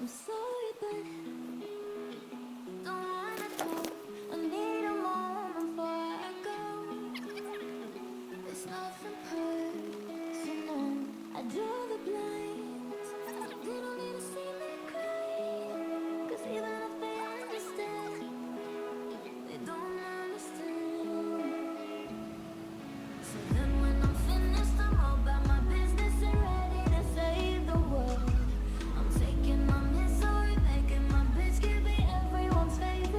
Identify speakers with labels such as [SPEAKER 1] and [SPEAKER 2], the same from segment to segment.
[SPEAKER 1] I'm sorry, but don't wanna talk. I need a moment before I go. It's nothing personal. I draw the blinds. They don't need to see me cry. 'Cause even if they understand, they don't understand. So then when I'm finished, I'm all about my business and ready to save the world. I'm taking my misery, making my bitch give me everyone's favorite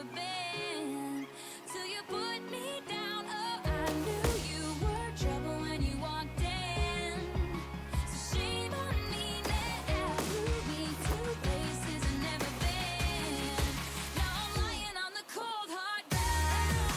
[SPEAKER 1] never been. Till you put me down. Oh, I knew you were trouble when you walked in. So shame on me now. Blew me to places I've never been. Now I'm lying on the cold hard ground.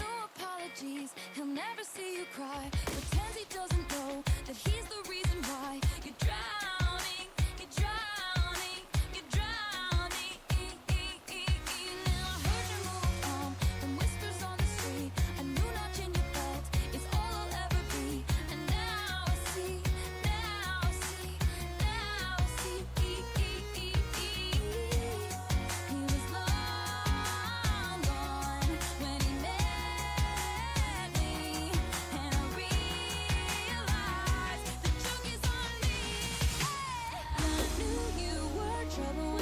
[SPEAKER 1] No apologies, he'll never see you cry. Pretends he doesn't know that he's the reason why you're drowning, you're drowning, you're drowning. Now I heard you move on from whispers on the street. A new notch in your belt is all I'll ever be. And now I see, now I see, now I see. He was long gone when he met me, and I realized the joke is on me. I knew you were trouble